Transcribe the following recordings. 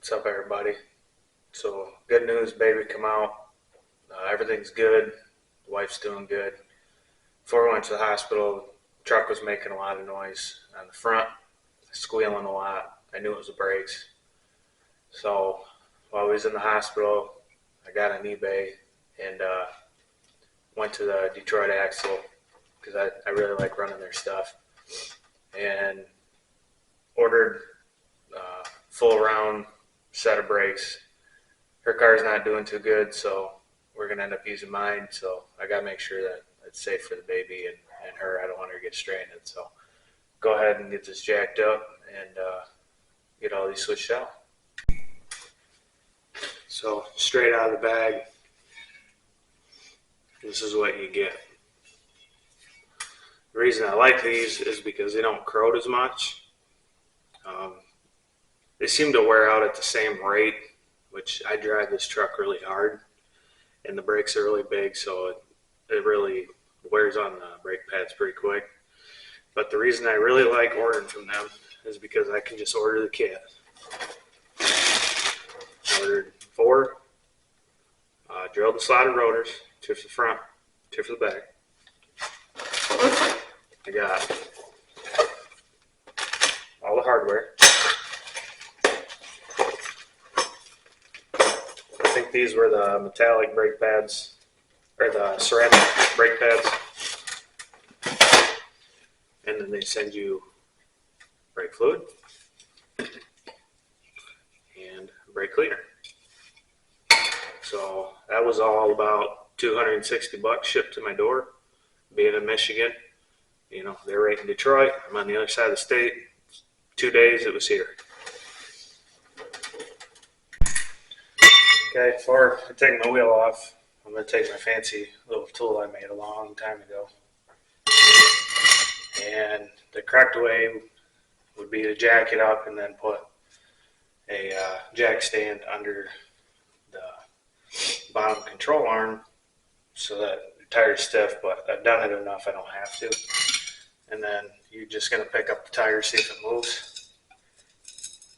What's up, everybody? So, good news, baby come out. Everything's good. The wife's doing good. Before we went to the hospital, the truck was making a lot of noise on the front, squealing a lot. I knew it was the brakes. So, while I was in the hospital, I got on eBay and went to the Detroit Axle because I really like running their stuff, and ordered a full round set of brakes. Her car's not doing too good, so we're going to end up using mine. So I got to make sure that it's safe for the baby and her. I don't want her to get stranded. So go ahead and get this jacked up and get all these switched out. So straight out of the bag, this is what you get. The reason I like these is because they don't corrode as much. They seem to wear out at the same rate, which I drive this truck really hard, and the brakes are really big, so it really wears on the brake pads pretty quick. But the reason I really like ordering from them is because I can just order the kit. I ordered 4 drilled and slotted rotors, 2 for the front, 2 for the back. I got all the hardware. I think these were the metallic brake pads, or the ceramic brake pads. And then they send you brake fluid and brake cleaner. So that was all about $260 shipped to my door. Being in Michigan, you know, they're right in Detroit. I'm on the other side of the state. 2 days it was here. Okay, before I take my wheel off, I'm going to take my fancy little tool I made a long time ago. And the correct way would be to jack it up and then put a jack stand under the bottom control arm so that the tire's stiff, but I've done it enough I don't have to. And then you're just going to pick up the tire, see if it moves.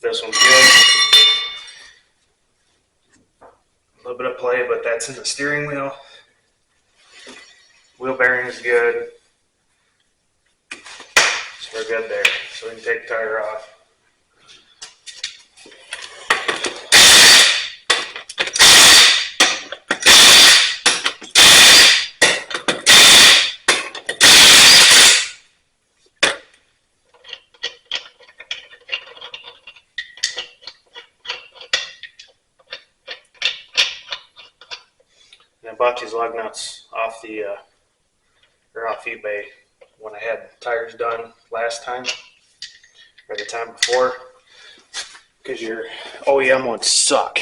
This one's good. A little bit of play, but that's in the steering wheel. Wheel bearing is good. So we're good there. So we can take the tire off. I bought these lug nuts off off eBay when I had tires done last time, or the time before, because your OEM ones suck,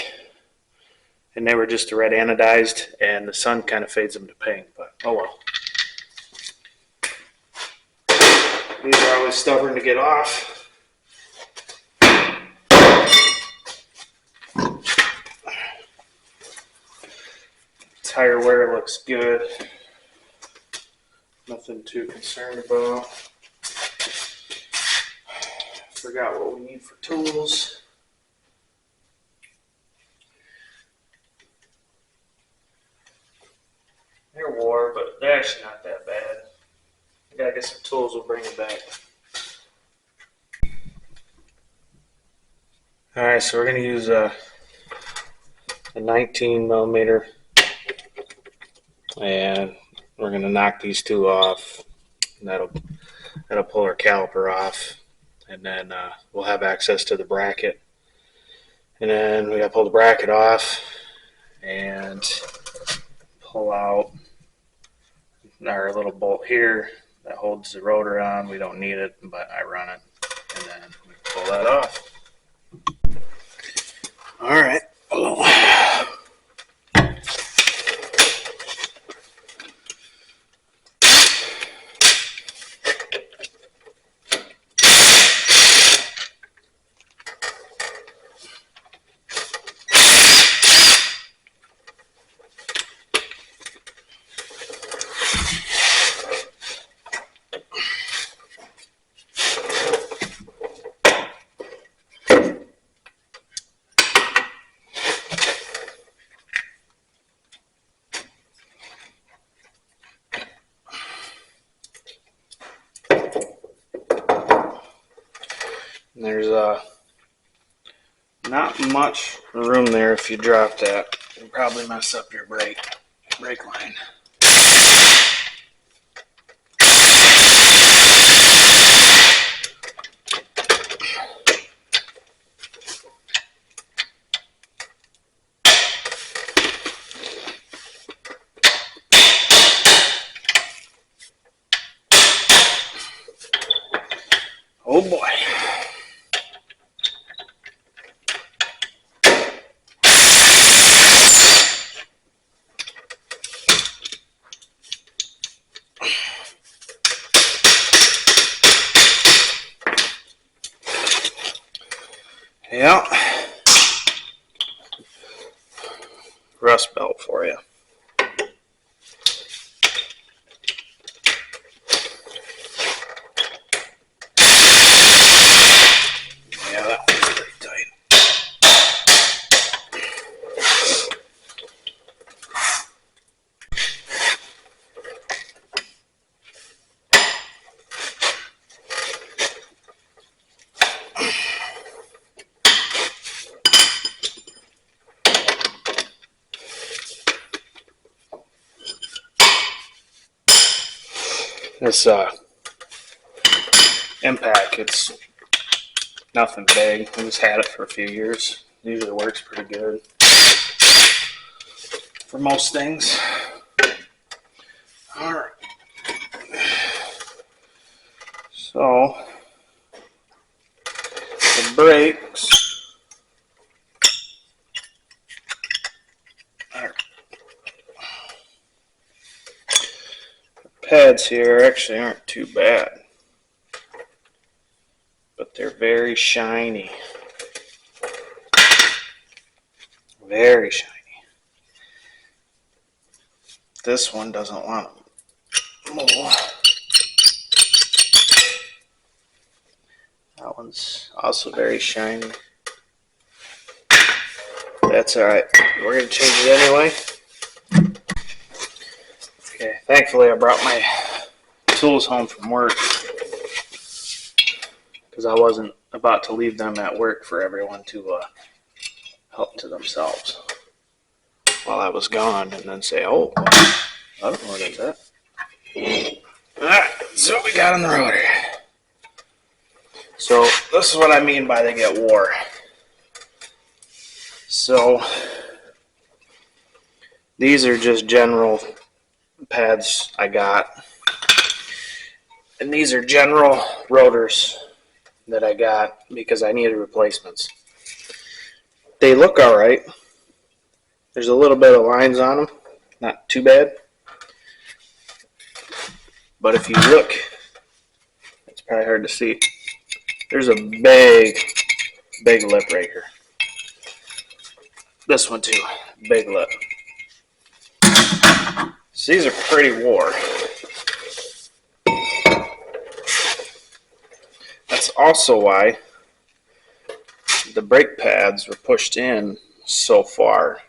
and they were just red anodized, and the sun kind of fades them to pink. But oh well. These are always stubborn to get off. Tire wear looks good. Nothing too concerned about. Forgot what we need for tools. They're wore, but they're actually not that bad. I gotta get some tools, we'll bring it back. Alright, so we're gonna use a 19 millimeter. And we're going to knock these 2 off. And that'll pull our caliper off, and then we'll have access to the bracket. And then we got to pull the bracket off and pull out our little bolt here that holds the rotor on. We don't need it, but I run it, and then we pull that off. All right. not much room there. If you drop that, you'll probably mess up your brake line. Oh boy. Yeah. Rust belt for you. Yeah, that one's pretty tight. This impact, it's nothing big. I just had it for a few years. Usually works pretty good for most things. All right. So the brakes are, the pads here actually aren't too bad, but they're very shiny. Very shiny. This one doesn't want to move. That one's also very shiny. That's alright. We're going to change it anyway. Okay, thankfully I brought my tools home from work because I wasn't about to leave them at work for everyone to help to themselves while I was gone and then say, oh, I don't know what is that. Alright, so what we got on the rotor. So this is what I mean by they get wore. So these are just general pads I got. And these are general rotors that I got because I needed replacements. They look alright. There's a little bit of lines on them. Not too bad. But if you look, it's probably hard to see. There's a big lip right here. This one too, big lip. So these are pretty wore. That's also why the brake pads were pushed in so far.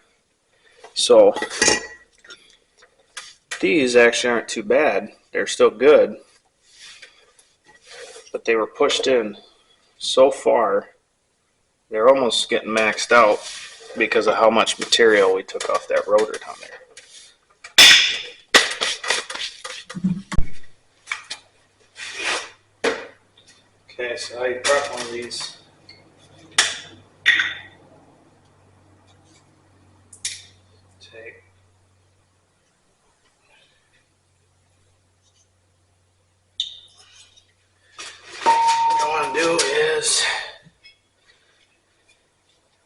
So these actually aren't too bad. They're still good. But they were pushed in so far, they're almost getting maxed out because of how much material we took off that rotor down there. Okay, so I prep one of these. Take. What I want to do is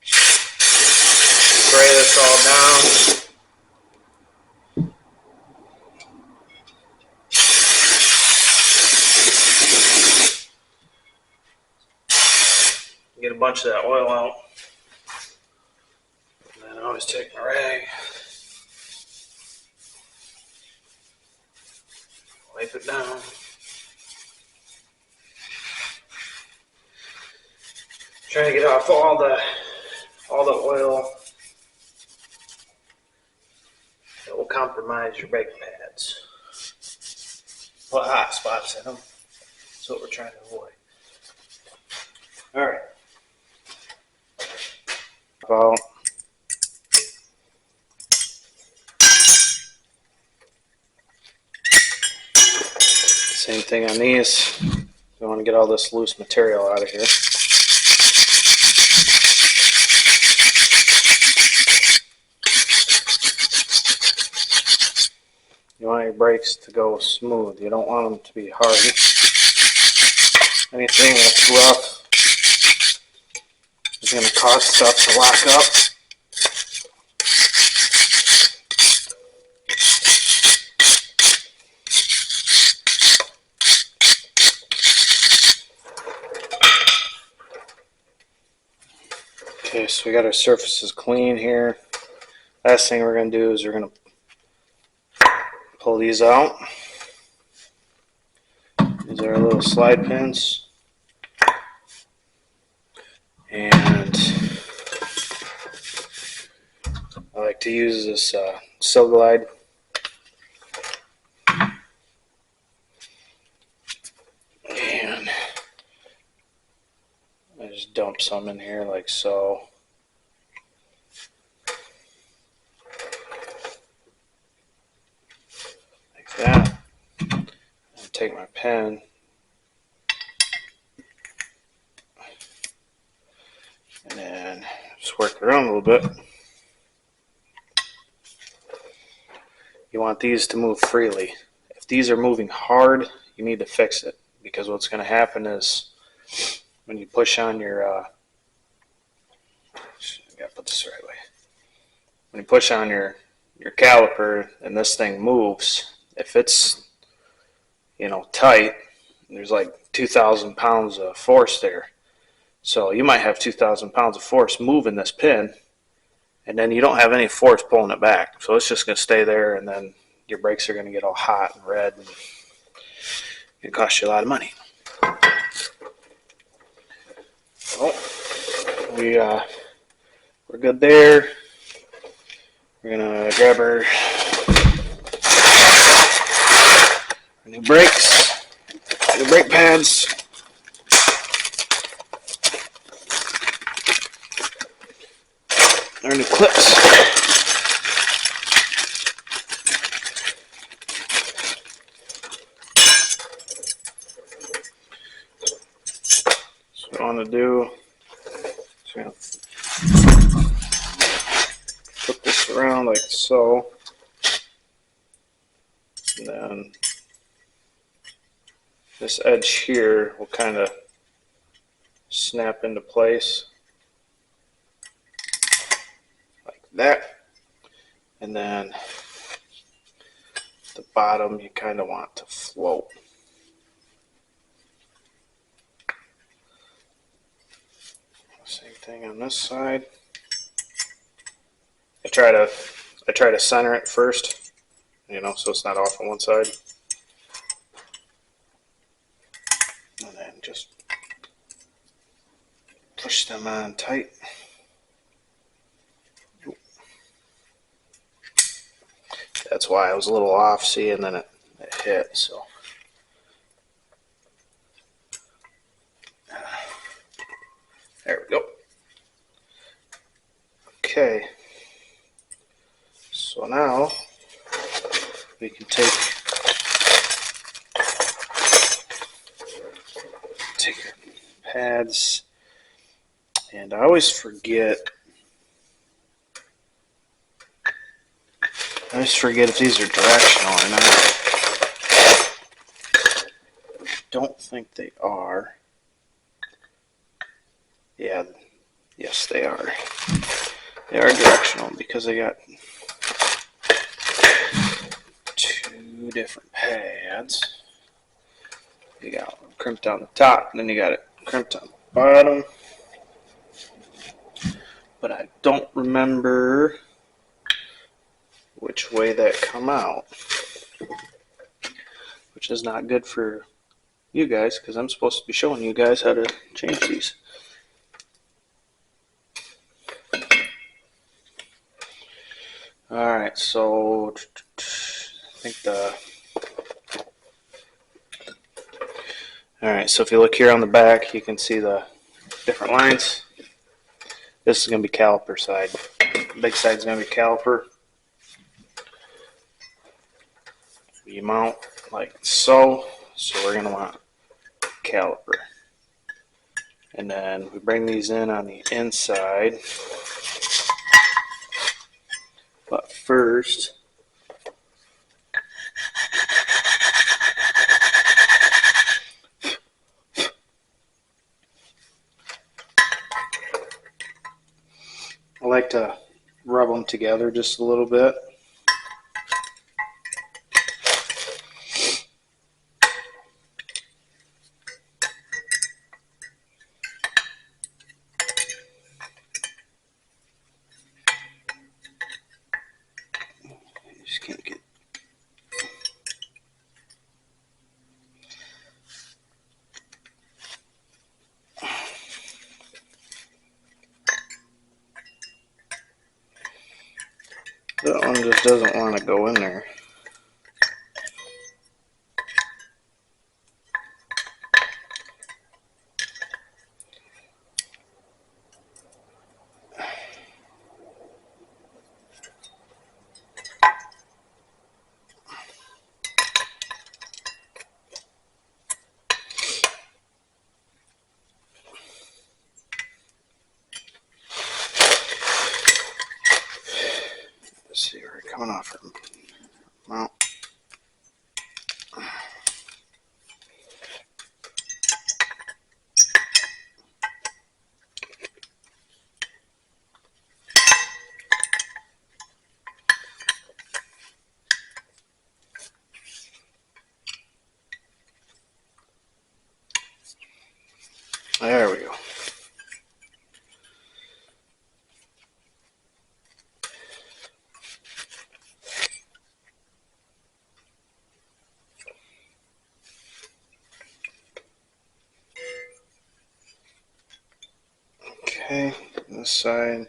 spray this all down. Get a bunch of that oil out. And then I always take my rag, wipe it down. Trying to get off all the oil that will compromise your brake pads. Put hot spots in them. That's what we're trying to avoid. All right. out. Same thing on these. We want to get all this loose material out of here. You want your brakes to go smooth. You don't want them to be hard. Anything that's rough is going to cause stuff to lock up. Okay, so we got our surfaces clean here. Last thing we're going to do is we're going to pull these out. These are our little slide pins. And I like to use this Silverado. And I just dump some in here like so. Like that. And take my pen and then just work it around a little bit. You want these to move freely. If these are moving hard, you need to fix it, because what's going to happen is when you push on your I gotta put this the right way. When you push on your caliper and this thing moves, if it's tight, there's like 2,000 pounds of force there. So you might have 2,000 pounds of force moving this pin, and then you don't have any force pulling it back. So it's just going to stay there, and then your brakes are going to get all hot and red, and it costs you a lot of money. So we're good there. We're going to grab our new brakes, new brake pads. Our new clips. So what I want to do is going to put this around like so, and then this edge here will kind of snap into place like that, and then the bottom you kind of want to float. Same thing on this side. I try to center it first, so it's not off on one side, and then just push them on tight. That's why I was a little off, see, and then it hit. So there we go. Okay, so now we can take our pads, and I always forget if these are directional or not. I don't think they are. Yeah, yes they are. They are directional because I got two different pads. You got one crimped on the top, and then you got it crimped on the bottom. But I don't remember which way that come out, which is not good for you guys, because I'm supposed to be showing you guys how to change these. Alright, so I think Alright, so if you look here on the back, you can see the different lines. This is going to be caliper side. Big side's going to be caliper. You mount like so. So we're going to want caliper. And then we bring these in on the inside. But first, I like to rub them together just a little bit. Just can't get. That one just doesn't want to go in there. Let's see, we're coming off her mount. There we go. Okay, this side.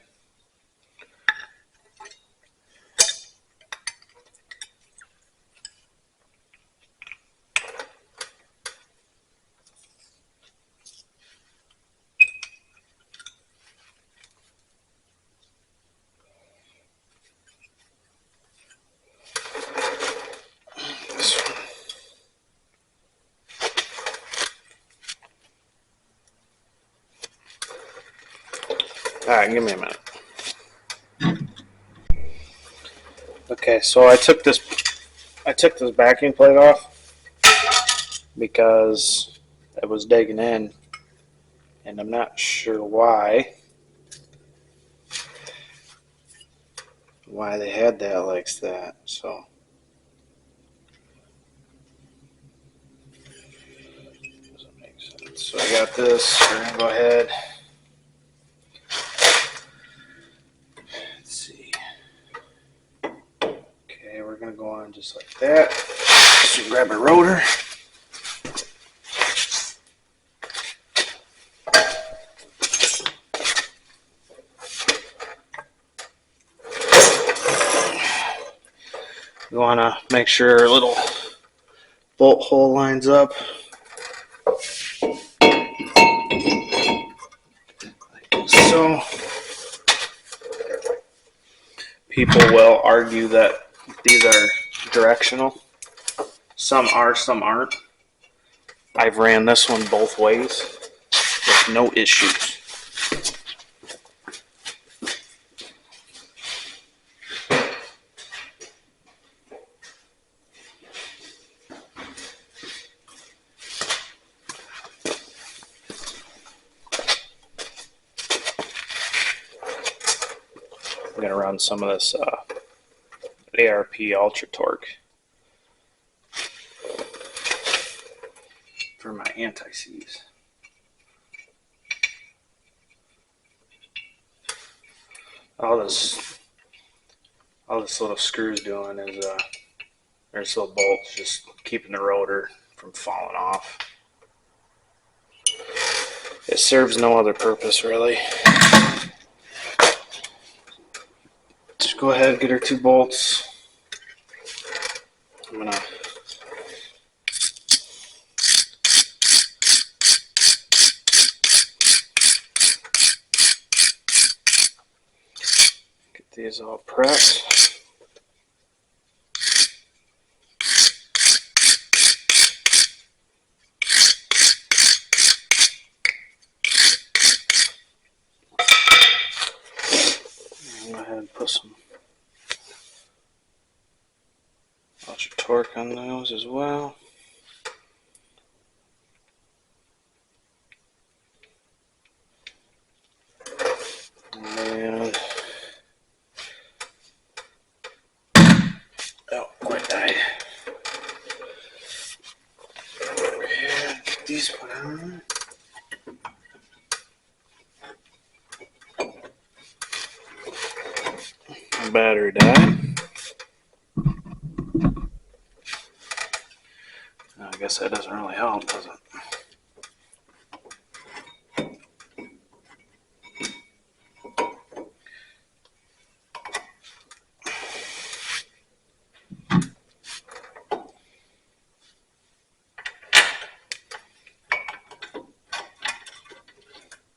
This one. All right, give me a minute. Okay, so I took this backing plate off because it was digging in, and I'm not sure why they had that like that. So doesn't make sense. So I got this. We're gonna go ahead. Let's see. Okay, we're gonna go on just like that. So grab a rotor. You want to make sure our little bolt hole lines up. Like so. People will argue that these are directional. Some are, some aren't. I've ran this one both ways with no issues. I'm going to run some of this ARP Ultra Torque for my anti-seize. All this little screw's doing is there's little bolts just keeping the rotor from falling off. It serves no other purpose really. Just go ahead and get our 2 bolts. I'm gonna These all prepped. Go ahead and put some ultra torque on those as well. And oh, quite died. Over here, get these put on. Battery died. I guess that doesn't really help, does it?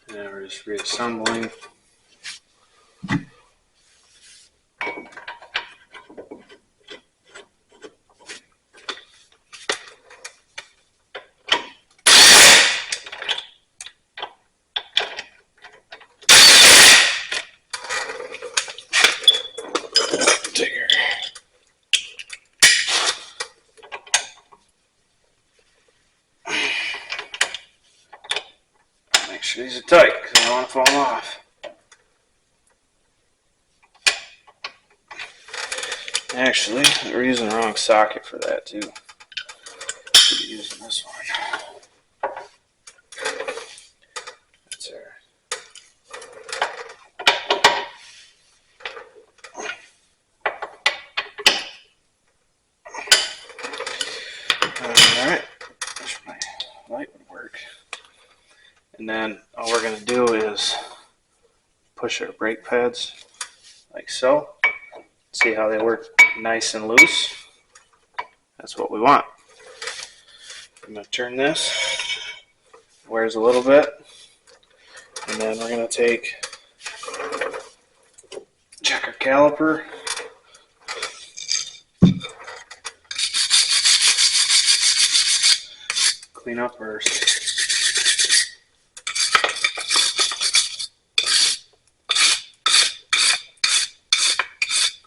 And we're just reassembling. Make sure these are tight because they don't want to fall off. Actually, we're using the wrong socket for that too. Should be using this one. That's our alright. Wish my light would work. And then all we're going to do is push our brake pads like so. See how they work nice and loose. That's what we want. I'm going to turn this. Wears a little bit. And then we're going to check our caliper. Clean up our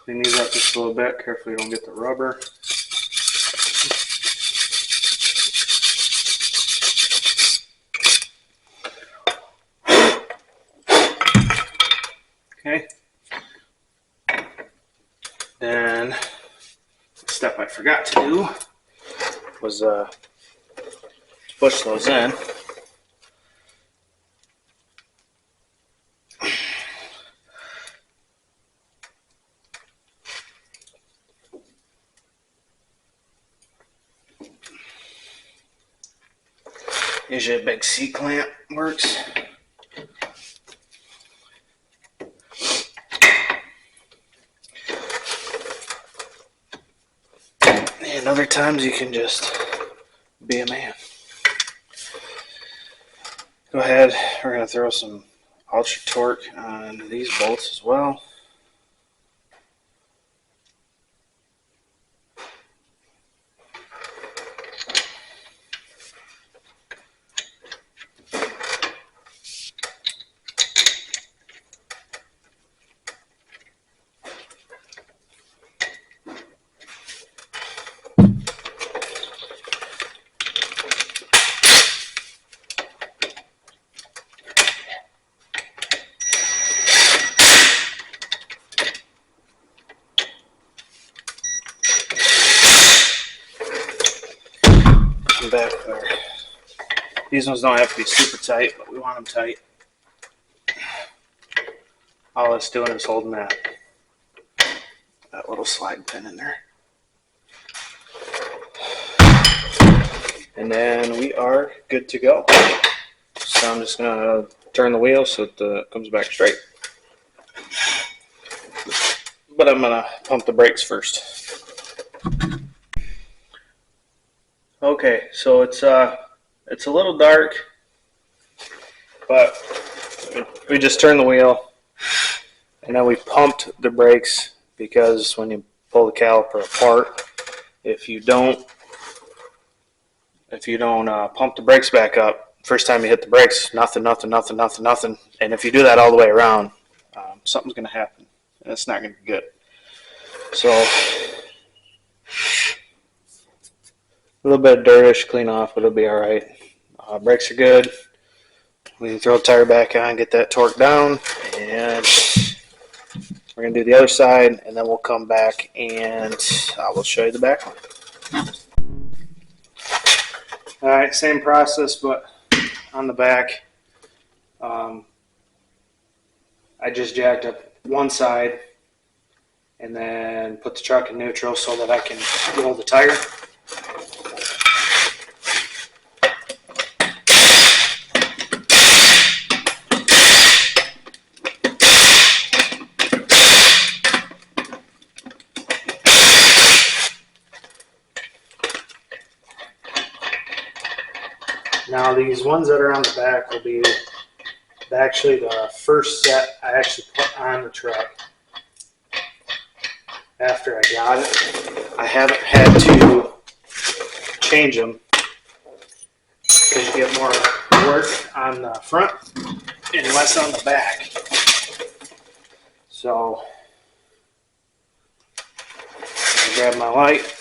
clean these up just a little bit. Carefully don't get the rubber. Okay. Then the step I forgot to do was push those in. Usually a big C-clamp works. And other times you can just be a man. Go ahead, we're going to throw some ultra torque on these bolts as well. Back there. These ones don't have to be super tight, but we want them tight. All it's doing is holding that little slide pin in there. And then we are good to go. So I'm just going to turn the wheel so it comes back straight. But I'm going to pump the brakes first. Okay, so it's a little dark, but we just turn the wheel And then we pumped the brakes because when you pull the caliper apart, if you don't pump the brakes back up, first time you hit the brakes, nothing. And if you do that all the way around, something's going to happen, and it's not going to be good. So a little bit of dirtish clean off, but it'll be all right. Brakes are good. We can throw the tire back on, get that torque down, and we're going to do the other side, and then we'll come back and I will show you the back one. All right, same process, but on the back, I just jacked up one side and then put the truck in neutral so that I can roll the tire. Now these ones that are on the back will be actually the first set I actually put on the truck after I got it. I haven't had to change them because you get more work on the front and less on the back. So I grab my light.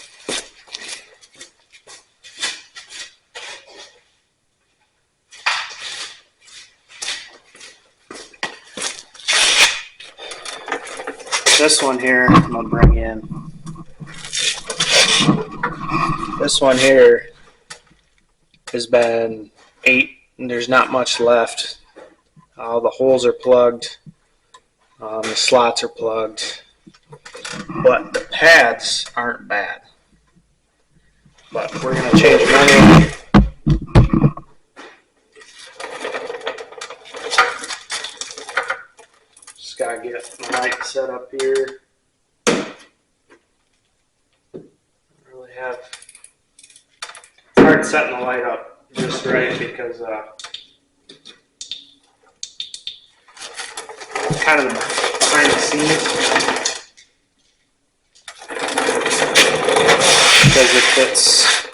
This one here, I'm going to bring in. This one here has been 8, and there's not much left. The holes are plugged. The slots are plugged. But the pads aren't bad. But we're going to change them anyway. Gotta get my light set up here. Really have hard setting the light up just right because kind of behind the scenes. Because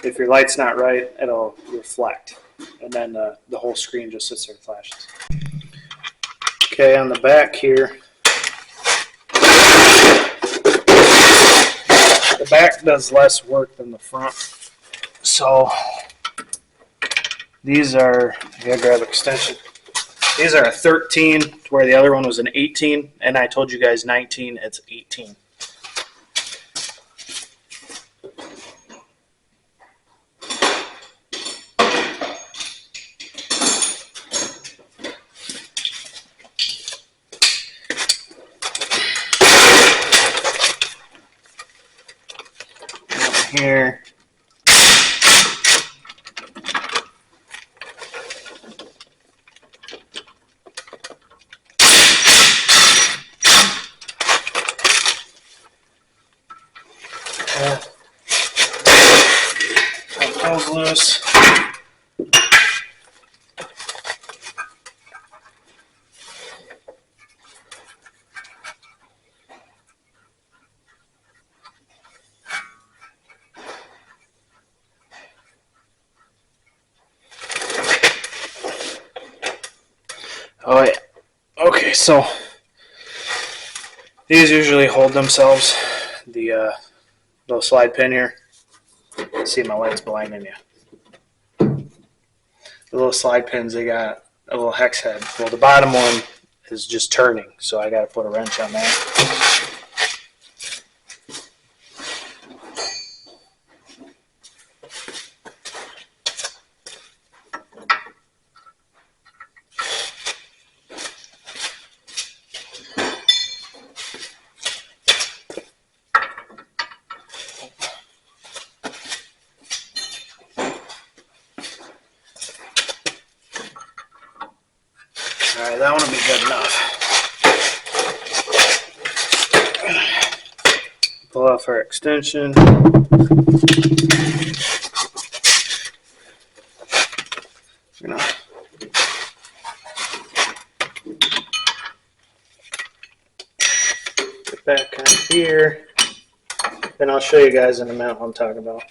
if your light's not right, it'll reflect, and then the whole screen just sits there and flashes. Okay, on the back here, the back does less work than the front. So these are, I gotta grab extension. These are a 13, where the other one was an 18, and I told you guys 19, it's 18. Here. That goes loose. Oh yeah. Okay, so these usually hold themselves. The little slide pin here. See, my light's blinding you. The little slide pins, they got a little hex head. Well, the bottom one is just turning, so I got to put a wrench on that. Alright, that one will be good enough. Pull off our extension. back on here. Then I'll show you guys in a minute what I'm talking about.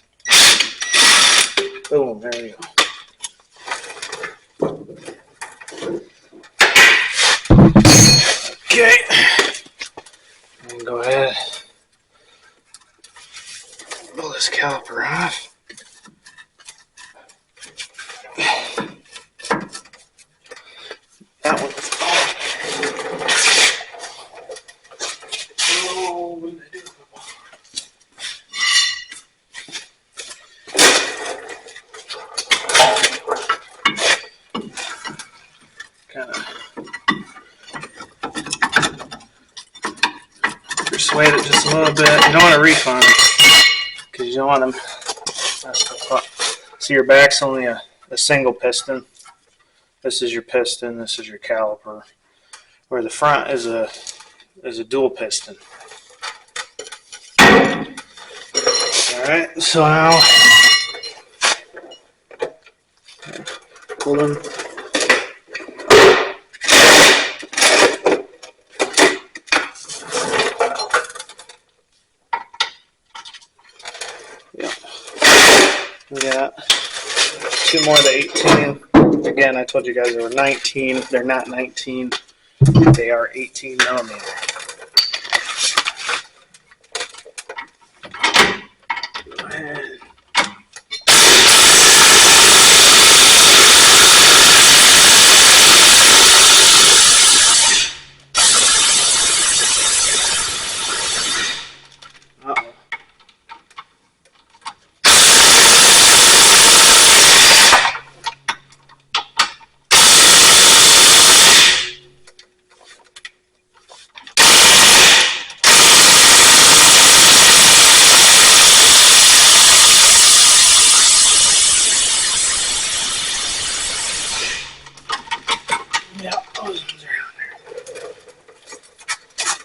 Boom, there we go. Okay, and go ahead, pull this caliper off. That one's oh, what did I do? Kind of persuade it just a little bit. You don't want to refund them because you don't want them. See, your back's only a single piston. This is your piston. This is your caliper. Where the front is a dual piston. All right. So now pull them. We got two more of the 18. Again, I told you guys they were 19. They're not 19. They are 18 millimeter.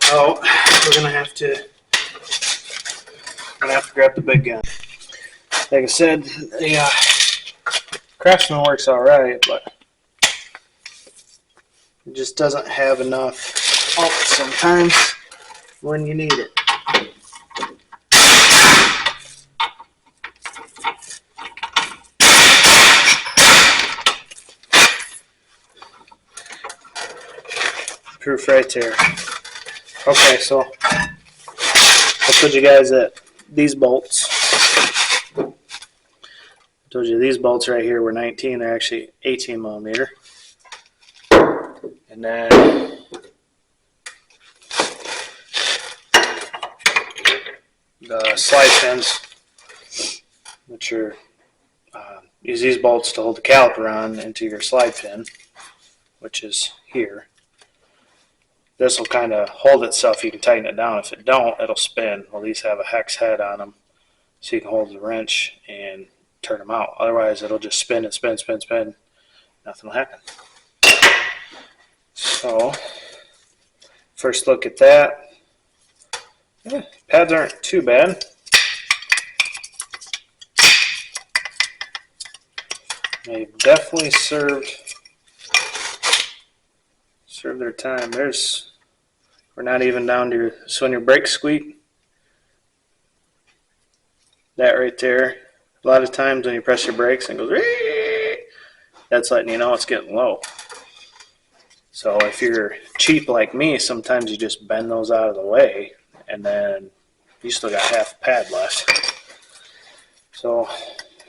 So we're gonna have to grab the big gun. Like I said, the Craftsman works all right, but it just doesn't have enough oomph sometimes when you need it. Proof right there. Okay, so I told you guys that these bolts, I told you these bolts right here were 19, they're actually 18 millimeter. And then the slide pins, which are, use these bolts to hold the caliper on into your slide pin, which is here. This will kind of hold itself. You can tighten it down. If it don't, it'll spin. Well, these have a hex head on them, so you can hold the wrench and turn them out. Otherwise, it'll just spin and spin, spin, spin. Nothing will happen. So, first look at that. Yeah, pads aren't too bad. They've definitely served their time. We're not even down to so when your brakes squeak, that right there, a lot of times when you press your brakes and it goes, that's letting you know it's getting low. So if you're cheap like me, sometimes you just bend those out of the way and then you still got half a pad left. So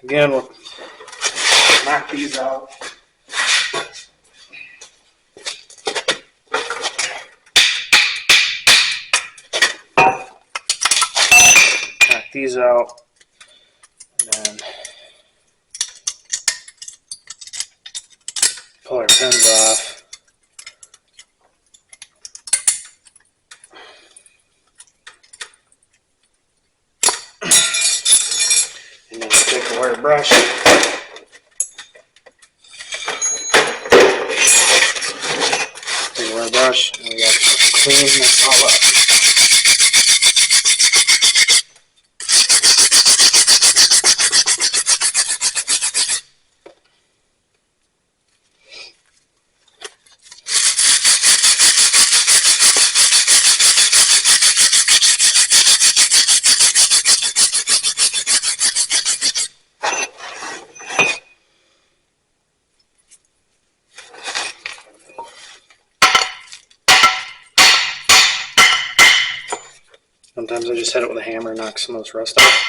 again, we'll knock these out. These out, and then pull our pins off. And then take a wire brush. Take a wire brush, and we got to clean this all up. Sometimes I just hit it with a hammer and knock some of this rust off.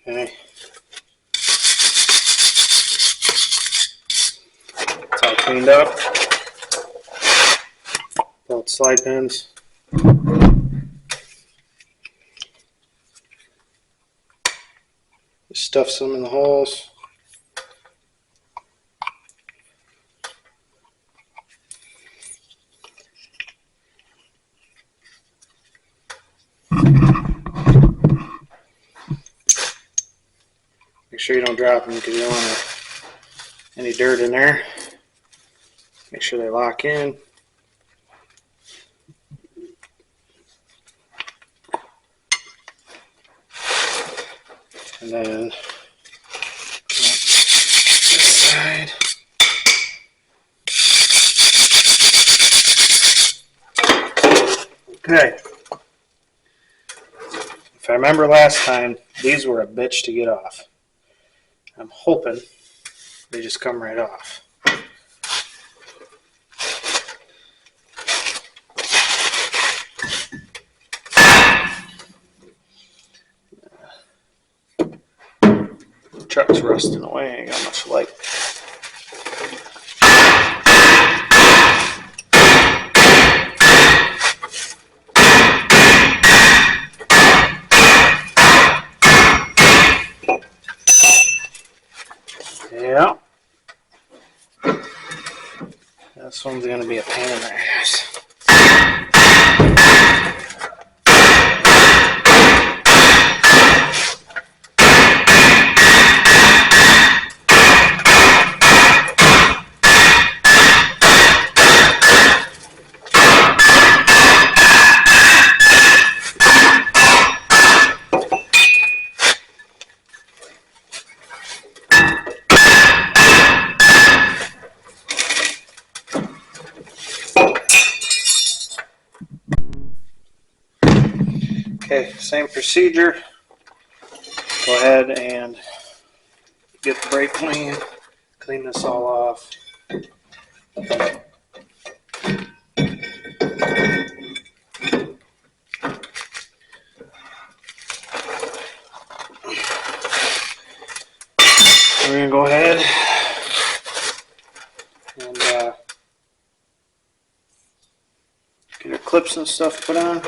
Okay. It's all cleaned up. Both slide pins. Just stuff some in the holes. Make sure you don't drop them because you don't want any dirt in there. Make sure they lock in. And then this side. Okay. If I remember last time, these were a bitch to get off. I'm hoping they just come right off. Truck's rusting away, ain't got much light. Yeah. This one's going to be a pain in the ass. Okay, same procedure. Go ahead and get the brake clean. Clean this all off. We're going to go ahead and get our clips and stuff put on.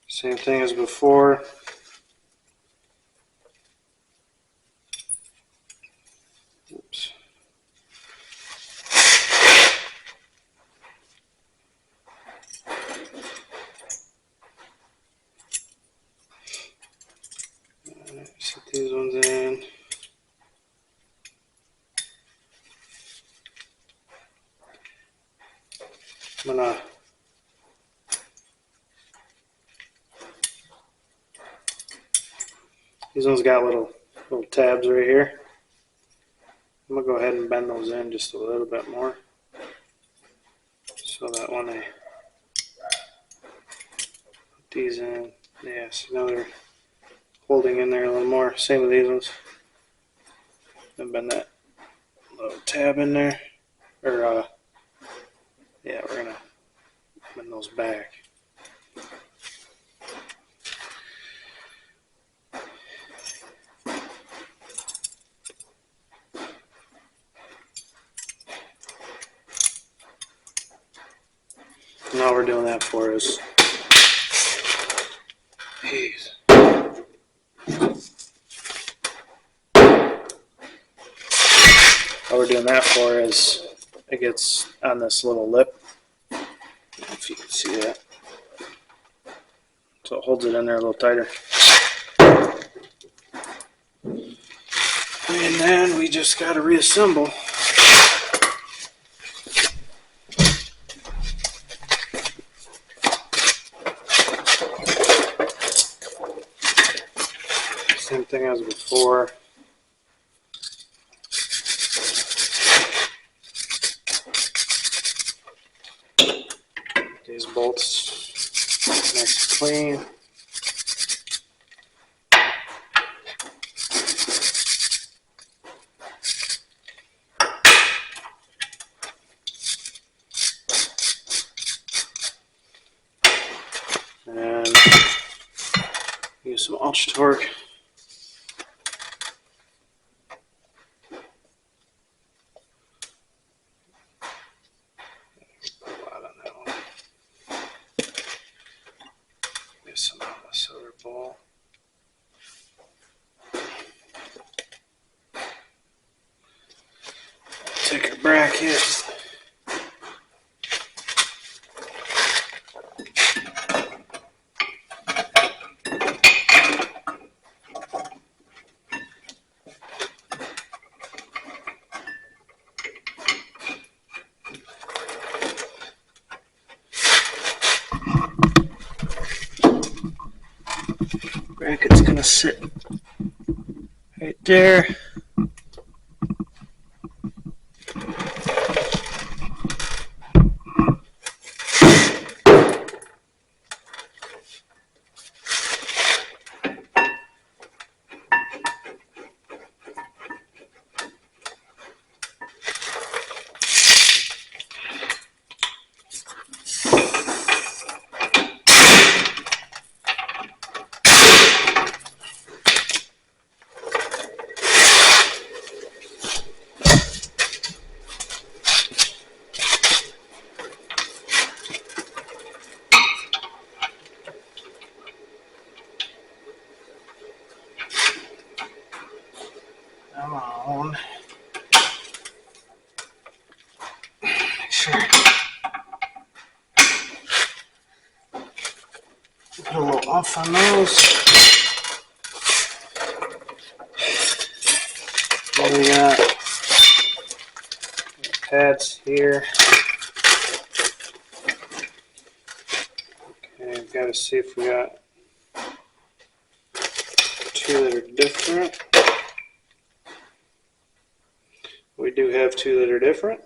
Same thing as before. Oops. Set these ones in. I'm gonna these ones got little tabs right here. I'm gonna go ahead and bend those in just a little bit more, so that when I put these in, yeah, so now they're holding in there a little more. Same with these ones. And bend that little tab in there, or yeah, we're gonna bend those back. And all we're doing that for is these. All we're doing that for is it gets on this little lip. I don't know if you can see that. so it holds it in there a little tighter. And then we just got to reassemble. Same thing as before. These bolts nice and clean. And use some ultra torque. Some on the silver ball. Take a bracket. Bracket's gonna sit right there. Come on. Make sure. Put a little off on those. Then we got pads here. Okay, I've got to see if we got two that are different. We do have two that are different.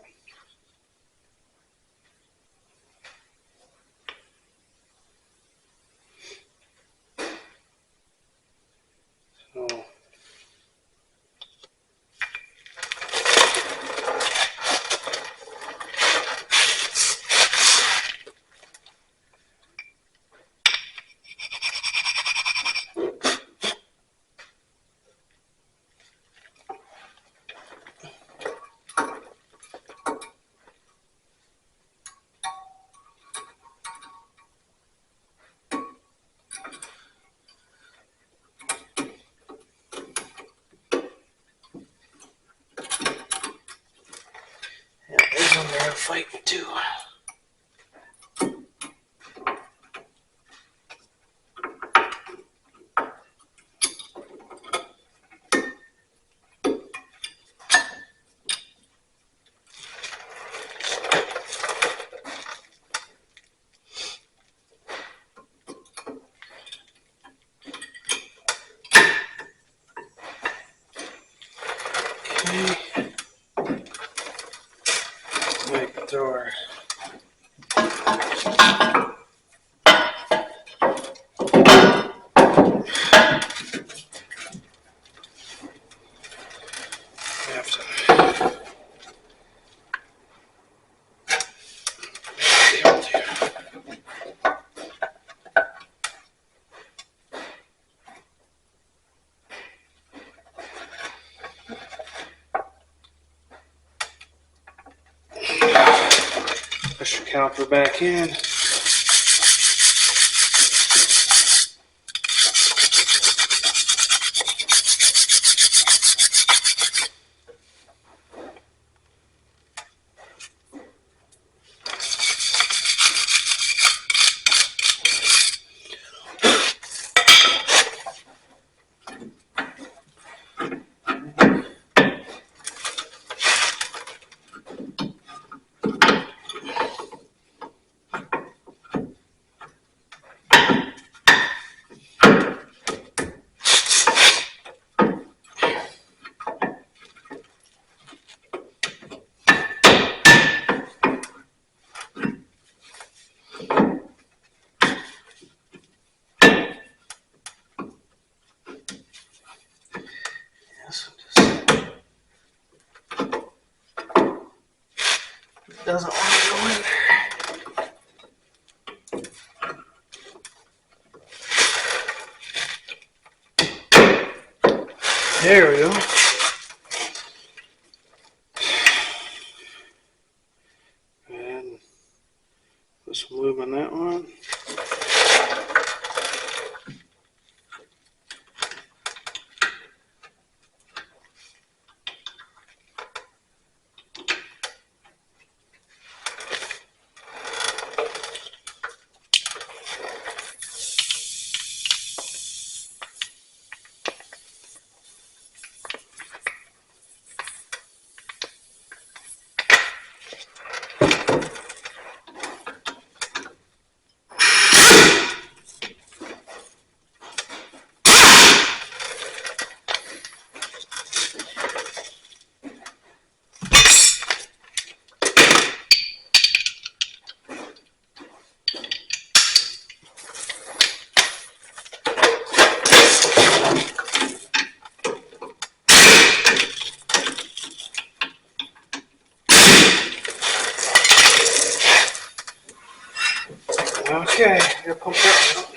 So yeah, there's one there fighting too. Like door. Have to. Push your caliper back in. doesn't want to go in there. There we go. And put some lube on that one. Okay, I'm gonna pump that one up.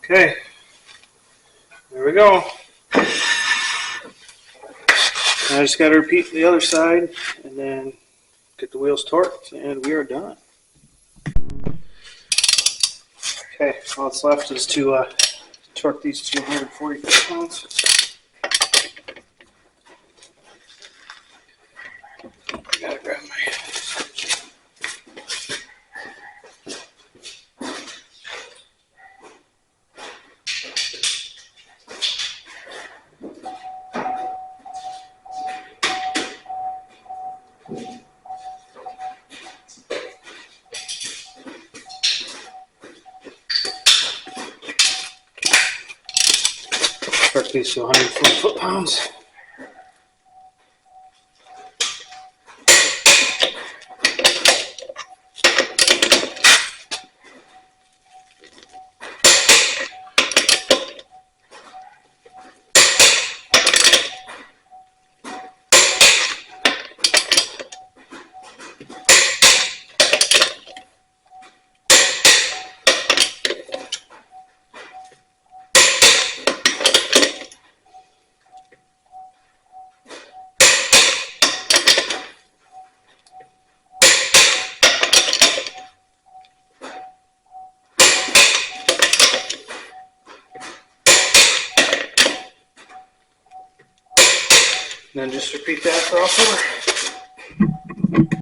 Okay, there we go. I just got to repeat the other side and then get the wheels torqued and we are done. Okay, all that's left is to torque these 240 pounds. Gotta grab my torque these to 140 foot-pounds. And then just repeat that for all four.